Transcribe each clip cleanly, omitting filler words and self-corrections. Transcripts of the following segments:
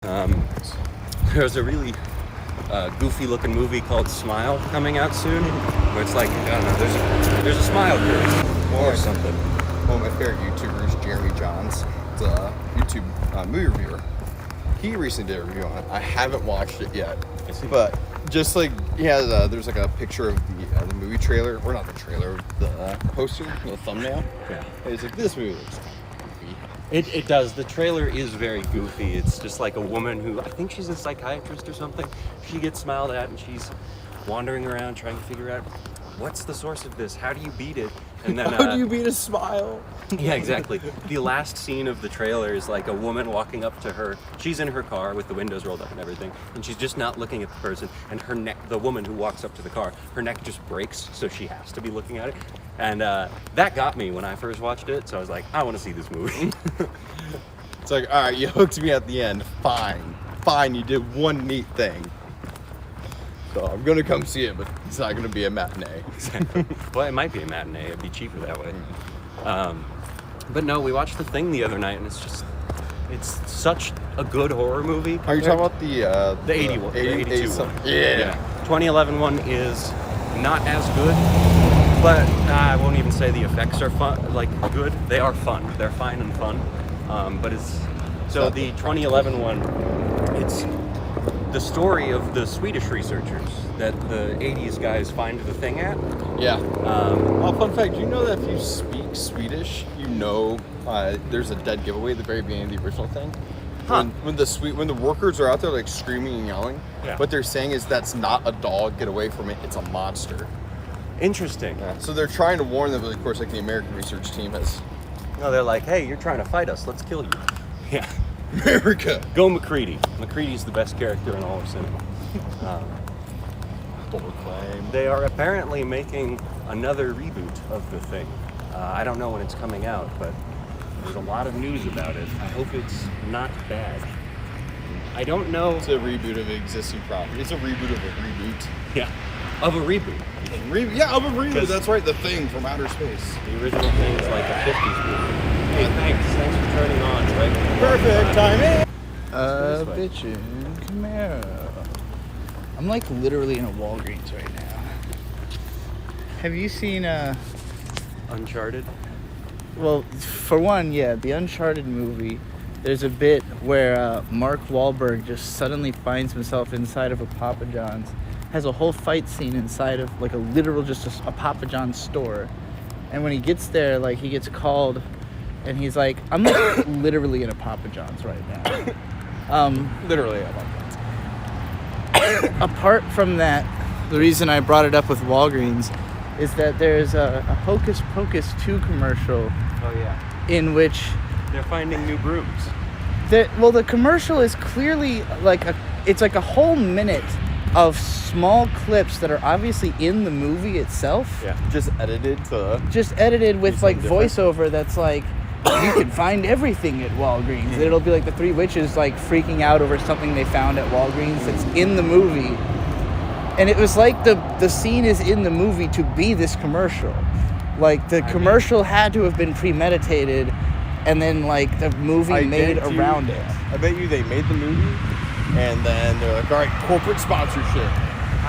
There's a really goofy-looking movie called Smile coming out soon, where it's like, I don't know, there's a smile curse or something. One of my favorite YouTubers, Jeremy Johns, is a YouTube movie reviewer. He recently did a review on it. I haven't watched it yet, but just like he has, there's like a picture of the movie trailer, or not the trailer, the poster, the thumbnail. Yeah. And it's like, this movie looks goofy. It does. The trailer is very goofy. It's just like a woman who, I think she's a psychiatrist or something. She gets smiled at and she's wandering around trying to figure out what's the source of this? How do you beat it? And then How do you beat a smile? Yeah, exactly. The last scene of the trailer is like a woman walking up to her. She's in her car with the windows rolled up and everything, and she's just not looking at the person. And her neck, the woman who walks up to the car, her neck just breaks, so she has to be looking at it. And that got me when I first watched it. So I was like, I want to see this movie. It's like, all right, you hooked me at the end. Fine, you did one neat thing. So I'm gonna come see it, but it's not gonna be a matinee. Exactly. Well, it might be a matinee. It'd be cheaper that way. But no, we watched The Thing the other night, and it's such a good horror movie. Are you talking about the 81, the 82 one? Yeah. 2011 one is not as good, but I won't even say the effects are fun. Like good, they are fun. They're fine and fun. But it's so the 2011 one. It's the story of the Swedish researchers that the 80s guys find the thing at. Yeah. Fun fact, do you know that if you speak Swedish, you know there's a dead giveaway at the very beginning of the original thing? Huh. When the workers are out there like screaming and yelling, Yeah. what they're saying is that's not a dog, get away from it, it's a monster. Interesting. Yeah. So they're trying to warn them, but of course like the American research team has... No, they're like, hey, you're trying to fight us, let's kill you. Yeah. America! Go McCready. McCready's the best character in all of cinema. Bold claim. They are apparently making another reboot of The Thing. I don't know when it's coming out, but there's a lot of news about it. I hope it's not bad. I don't know. It's a reboot of an existing property. It's a reboot of a reboot. Yeah, of a reboot. Of a reboot. That's right, The Thing from outer space. The original thing is like a 50s movie. Hey, thanks for turning on. Right? Perfect timing. Bitchin' Camaro. I'm like literally in a Walgreens right now. Have you seen Uncharted? Well, for one, yeah, the Uncharted movie. There's a bit where Mark Wahlberg just suddenly finds himself inside of a Papa John's. Has a whole fight scene inside of like a literal just a Papa John's store. And when he gets there, like he gets called and he's like, I'm like literally in a Papa John's right now. Literally, Apart from that, the reason I brought it up with Walgreens is that there's a Hocus Pocus 2 commercial Oh yeah. in which They're finding new brooms. the commercial is clearly like it's like a whole minute of small clips that are obviously in the movie itself. Yeah. just edited With Be like something different. voiceover that's like, you can find everything at Walgreens. And it'll be like the three witches like freaking out over something they found at Walgreens that's in the movie. And it was like the scene is in the movie to be this commercial. Like the commercial had to have been premeditated and then like the movie made around it. I bet you they made the movie and then they're like, all right, corporate sponsorship.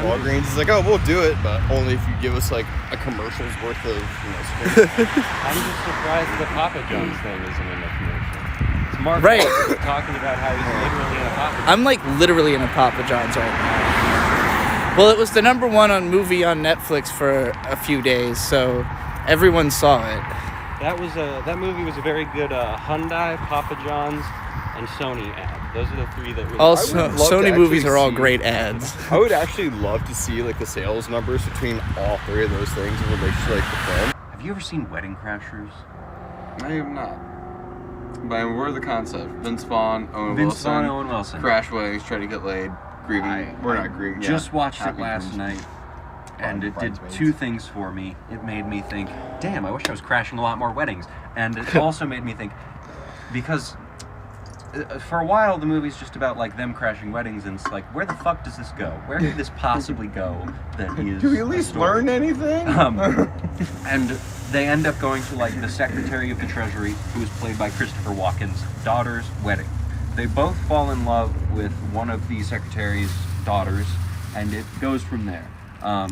Walgreens is like, oh, we'll do it, but only if you give us like a commercial's worth of, screen. I'm just surprised the Papa John's thing isn't in the commercial. It's Mark Right. Wahlberg talking about how he's literally in a Papa John's. I'm like literally in a Papa John's right now. Well, it was the number one movie on Netflix for a few days, so everyone saw it. That movie was a very good Hyundai, Papa John's, and Sony ad. Those are the three that really... Also, I would love to Sony movies actually are all see- great ads. I would actually love to see like the sales numbers between all three of those things in relation to like the film. Have you ever seen Wedding Crashers? I have not. But what are the concept? Vince Vaughn, Owen Wilson. Crash weddings, trying to get laid, grieving. We're not grieving. Just watched it happy last dreams. night, and it did Bridesmaids. two things for me. It made me think, damn, I wish I was crashing a lot more weddings. And it also made me think, because for a while the movie's just about like them crashing weddings, and it's like, where the fuck does this go? Where could this possibly go that is Do we at a least story? learn anything? And they end up going to like the Secretary of the Treasury, who is played by Christopher Walken's daughter's wedding. they both fall in love with one of the secretary's daughters, and it goes from there. I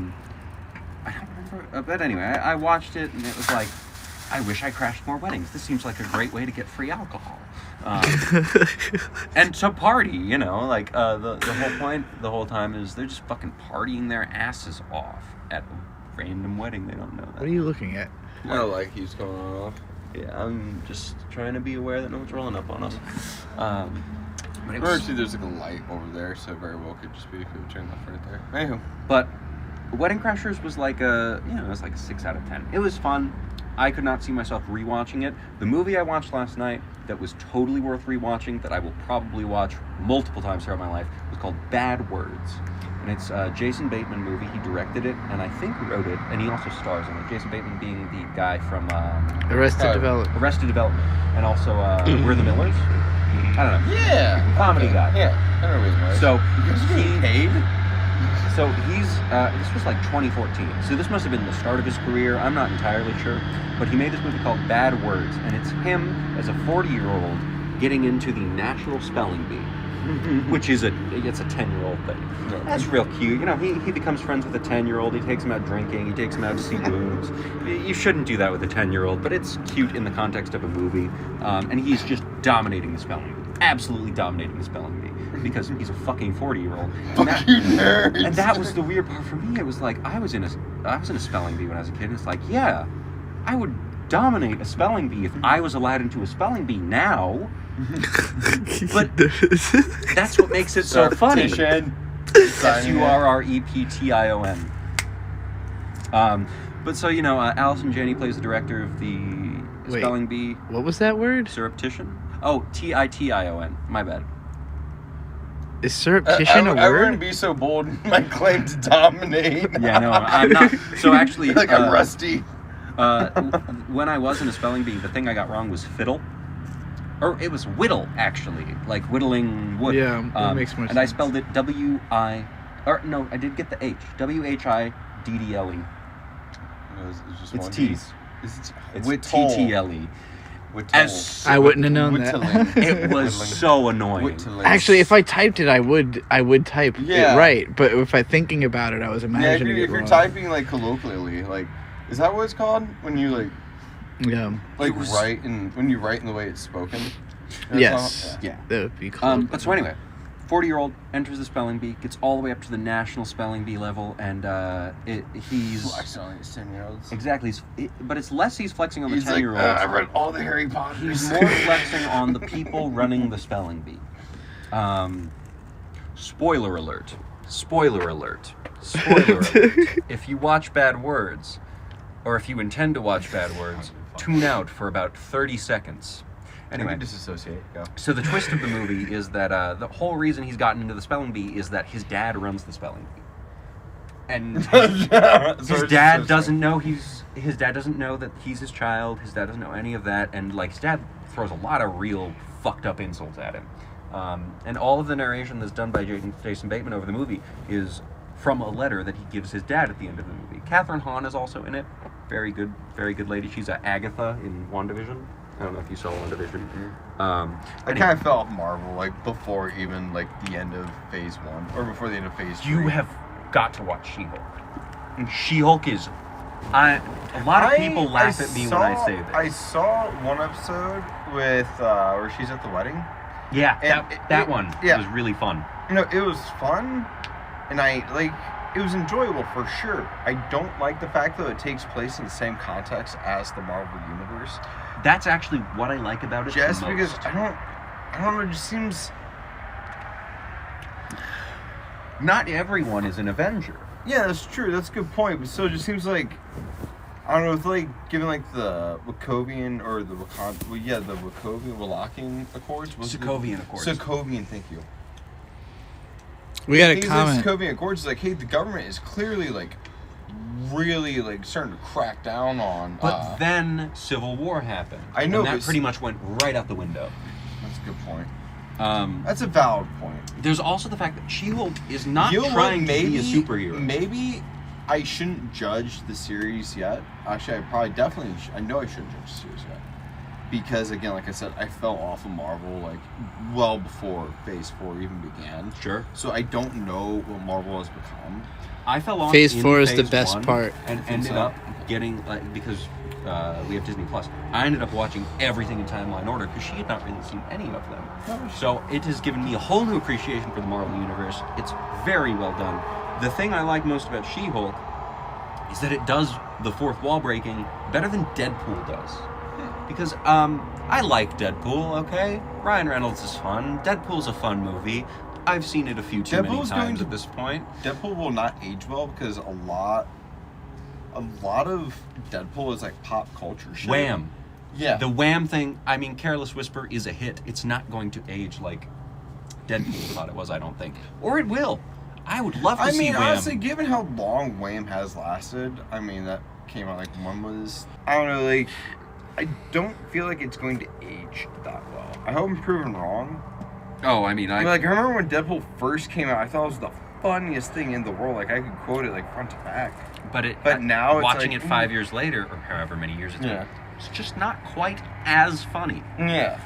don't remember, but anyway, I watched it, and it was like, I wish I crashed more weddings. This seems like a great way to get free alcohol. And to party, you know, like the whole point the whole time is they're just fucking partying their asses off at a random wedding. They don't know that. What are you looking at? No, like he's going off. Yeah, I'm just trying to be aware that no one's rolling up on us. But it Or was, actually, there's like a light over there, so it very well could just be if it would turn left right there. Anywho. but Wedding Crashers was like it was like a 6 out of 10. It was fun. I could not see myself rewatching it. The movie I watched last night that was totally worth rewatching, that I will probably watch multiple times throughout my life, was called Bad Words. And it's a Jason Bateman movie. He directed it, and I think wrote it, and he also stars in it. Jason Bateman being the guy from Arrested Development. Arrested Development, and also We're the Millers. I don't know. Yeah. Comedy guy. Yeah. I don't know what So he paid. So he's, this was like 2014, so this must have been the start of his career, I'm not entirely sure, but he made this movie called Bad Words, and it's him as a 40-year-old getting into the National Spelling Bee, which is it's a 10-year-old thing. That's real cute. You know, he becomes friends with a 10-year-old, he takes him out drinking, he takes him out to see boobs. You shouldn't do that with a 10-year-old, but it's cute in the context of a movie, and he's just dominating the spelling bee, absolutely dominating the spelling bee. Because he's a fucking 40-year-old. And that was the weird part for me. It was like I was in a spelling bee when I was a kid. And it's like, yeah, I would dominate a spelling bee if I was allowed into a spelling bee now. But that's what makes it so funny. Surreption. But so Allison Janney plays the director of the spelling bee. What was that word? Surreption. Oh, Tition. My bad. Is surreptition a word? I wouldn't be so bold in my claim to dominate. Yeah, no, I'm not. So actually, like I'm rusty. When I was in a spelling bee, the thing I got wrong was fiddle, or it was whittle actually, like whittling wood. Yeah, that makes more sense. And I spelled it I did get the H. Whiddle. It's T's. It's TTLE. I wouldn't have known that. It was so annoying. Actually, if I typed it, I would type it right. But if I'm thinking about it, I was imagining if you're typing like colloquially, like, is that what it's called when you like write and when you write in the way it's spoken? Yes. Yeah. That would be cool. But so anyway, 40-year-old enters the spelling bee, gets all the way up to the national spelling bee level, and he's flexing on his 10-year-olds. Exactly, but it's less he's flexing on the 10-year-olds. Like, I read all the Harry Potters. He's more flexing on the people running the spelling bee. Spoiler alert. If you watch Bad Words, or if you intend to watch Bad Words, tune out for about 30 seconds. Anyway, disassociate. Go. So the twist of the movie is that the whole reason he's gotten into the spelling bee is that his dad runs the spelling bee, and his dad doesn't know that he's his child. His dad doesn't know any of that, and like his dad throws a lot of real fucked up insults at him. And all of the narration that's done by Jason Bateman over the movie is from a letter that he gives his dad at the end of the movie. Catherine Hahn is also in it. Very good lady. She's Agatha in WandaVision. I don't know if you saw WandaVision. I kind of fell off Marvel like before even like the end of Phase 1 or before the end of Phase 3. You have got to watch She-Hulk. And She-Hulk is. A lot of people laugh at me when I say this. I saw one episode with where she's at the wedding. Yeah, that one was really fun. It was fun, and it was enjoyable for sure. I don't like the fact that it takes place in the same context as the Marvel Universe. That's actually what I like about it. Just the most. because I don't know, it just seems. Not everyone is an Avenger. Yeah, that's true. That's a good point. But still, it just seems like I don't know. It's like given like the Wakovian or the Wallachian Accords. Sokovian Accords. Sokovian, thank you. We got a comment. The Sokovian Accords is like, hey, the government is clearly like really like starting to crack down on. But then Civil War happened. I know, and that pretty much went right out the window. That's a good point. That's a valid point. There's also the fact that She-Hulk is not trying to be a superhero. Maybe I shouldn't judge the series yet. Actually, I know I shouldn't judge the series yet. because again, like I said, I fell off of Marvel like well before Phase 4 even began. Sure. So I don't know what Marvel has become. I fell off. Phase in 4 is the Phase best 1 part. and ended up getting because we have Disney Plus. I ended up watching everything in timeline order because she had not really seen any of them. So it has given me a whole new appreciation for the Marvel universe. It's very well done. The thing I like most about She-Hulk is that it does the fourth wall breaking better than Deadpool does. Because I like Deadpool, okay? Ryan Reynolds is fun. Deadpool's a fun movie. I've seen it a few too many times at this point. Deadpool will not age well because a lot of Deadpool is like pop culture shit. Wham! Yeah. The Wham thing, I mean, Careless Whisper is a hit. It's not going to age like Deadpool thought it was, I don't think. Or it will. I would love to see Wham. Honestly, given how long Wham has lasted, I mean, that came out like one was... I don't know, like... I don't feel like it's going to age that well. I hope I'm proven wrong. Oh, I mean, I remember when Deadpool first came out, I thought it was the funniest thing in the world. Like, I could quote it, like, front to back. But now it's watching like, it 5 years later, or however many years it took, Yeah. it's just not quite as funny. Yeah.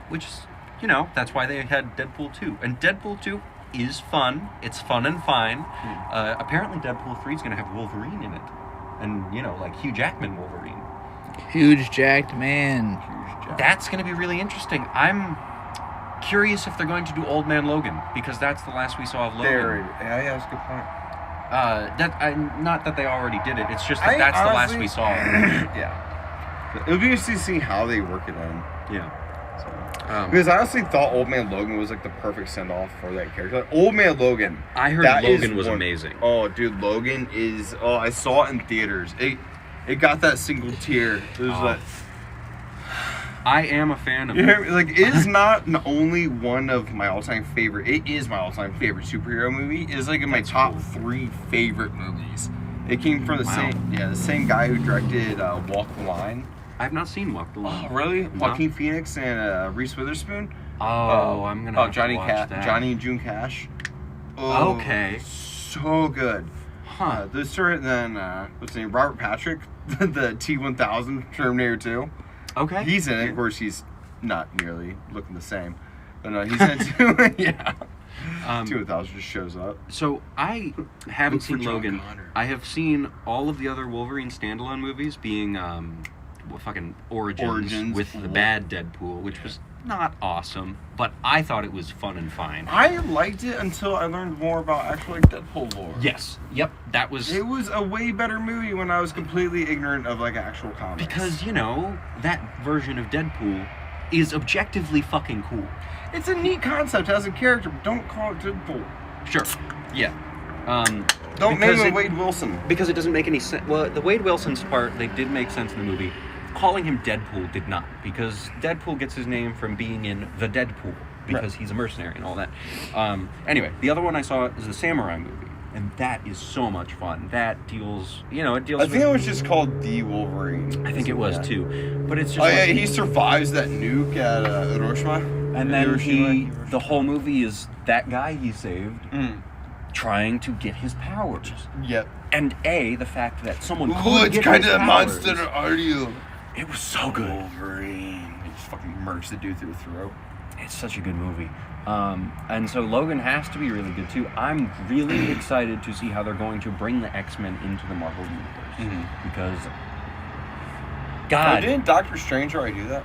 Which is, you know, that's why they had Deadpool 2. And Deadpool 2 is fun. It's fun and fine. Apparently Deadpool 3 is going to have Wolverine in it. And, you know, like Hugh Jackman Wolverine. Huge jacked man. That's going to be really interesting. I'm curious if they're going to do Old Man Logan, because that's the last we saw of Logan. Yeah, that's a good point. Not that they already did it. It's just that that's the last we saw. Yeah. It would be interesting to see how they work it in. Yeah. So, Because I honestly thought Old Man Logan was like the perfect send-off for that character. Like, Old Man Logan. I heard that Logan is was one- amazing. Oh, dude, Logan is... Oh, I saw it in theaters. It got that single tear. It was like... I am a fan of You hear me? Like, it is not only one of my all-time favorite... It is my all-time favorite superhero movie. It is like in my top 3 favorite movies. It came from the same guy who directed Walk the Line. I've not seen Walk the Line. Oh, really? No. Joaquin Phoenix and Reese Witherspoon. I'm gonna have Johnny to watch that. Johnny and June Cash. Oh, Okay. so good. Huh. The story then what's his name? Robert Patrick, the T-1000 Terminator 2. Okay. He's in it. Of course, he's not nearly looking the same, but no, he's in it too. Yeah. T-1000 just shows up. So I haven't Look for seen John Logan. Connor. I have seen all of the other Wolverine standalone movies, being fucking Origins with the bad Deadpool, which was not awesome, but I thought it was fun and fine. I liked it until I learned more about actual like Deadpool lore. Yes. Yep. That was... It was a way better movie when I was completely ignorant of like actual comics. Because, you know, that version of Deadpool is objectively fucking cool. It's a neat concept as a character, but don't call it Deadpool. Sure. Yeah. Don't name him Wade Wilson. Because it doesn't make any sense. Well, the Wade Wilson's part, they did make sense in the movie. Calling him Deadpool did not, because Deadpool gets his name from being in The Deadpool, because he's a mercenary and all that. Anyway, the other one I saw is the Samurai movie, and that is so much fun. That deals, you know, it deals I think it was just called The Wolverine. I think it was too, but it's just. Oh yeah, he survives that nuke at Hiroshima. And then the whole movie is that guy he saved trying to get his powers. Yep. And the fact that someone could What get kind his of powers. monster are you? It was so good. Wolverine. He just fucking murks the dude through the throat. It's such a good movie. And so Logan has to be really good too. I'm really excited to see how they're going to bring the X-Men into the Marvel Universe. Because, God. Didn't Doctor Strange already do that?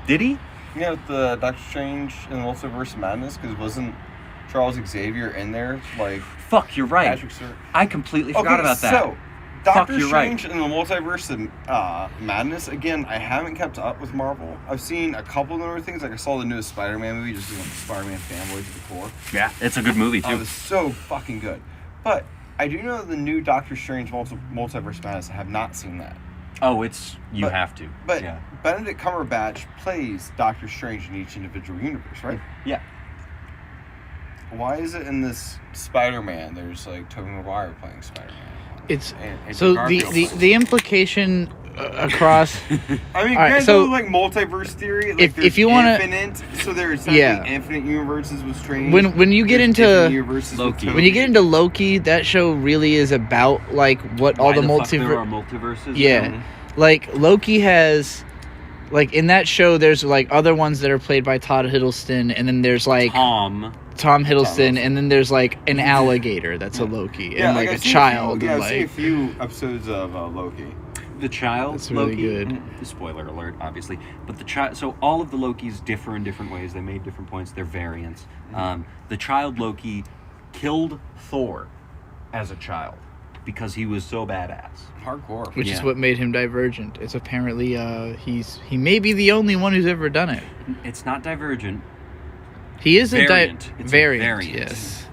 Did he? Yeah, with the Doctor Strange in the Multiverse of Madness, because wasn't Charles Xavier in there? Like, Fuck, you're right. Patrick Stewart. I completely forgot about that. So, Doctor you're Strange in the Multiverse of Madness, again, I haven't kept up with Marvel. I've seen a couple of other things, like I saw the newest Spider-Man movie, just doing the Spider-Man fanboys at the core. Yeah, it's a good movie It too. was so fucking good. But I do know the new Doctor Strange Multiverse Madness. I have not seen that. Oh, you have to. But yeah. Benedict Cumberbatch plays Doctor Strange in each individual universe, right? Yeah. Why is it in this Spider-Man there's like Tobey Maguire playing Spider-Man? It's And so Garfield the implication across. I mean, All right, granted, so like multiverse theory, like if you wanna- infinite, so there's infinite universes with Strange. When you get there's into different universes with Loki. Tobey. when you get into Loki, that show really is about like what all Why the fuck there are multiverse. multiverses. Yeah, like Loki has Like in that show, there's like other ones that are played by Todd Hiddleston, and then there's like Tom Hiddleston, and then there's like an alligator that's a Loki, and like a child. I've and, seen a like, few episodes of Loki. the child That's really Loki. good. Spoiler alert, obviously. But the child. So all of the Lokis differ in different ways. They made different points. They're variants. The child Loki killed Thor as a child because he was so badass. Hardcore. which is Yeah. what made him Divergent. It's apparently he may be the only one who's ever done it. It's not Divergent. He is Variant. a It's a variant. variant. Yes.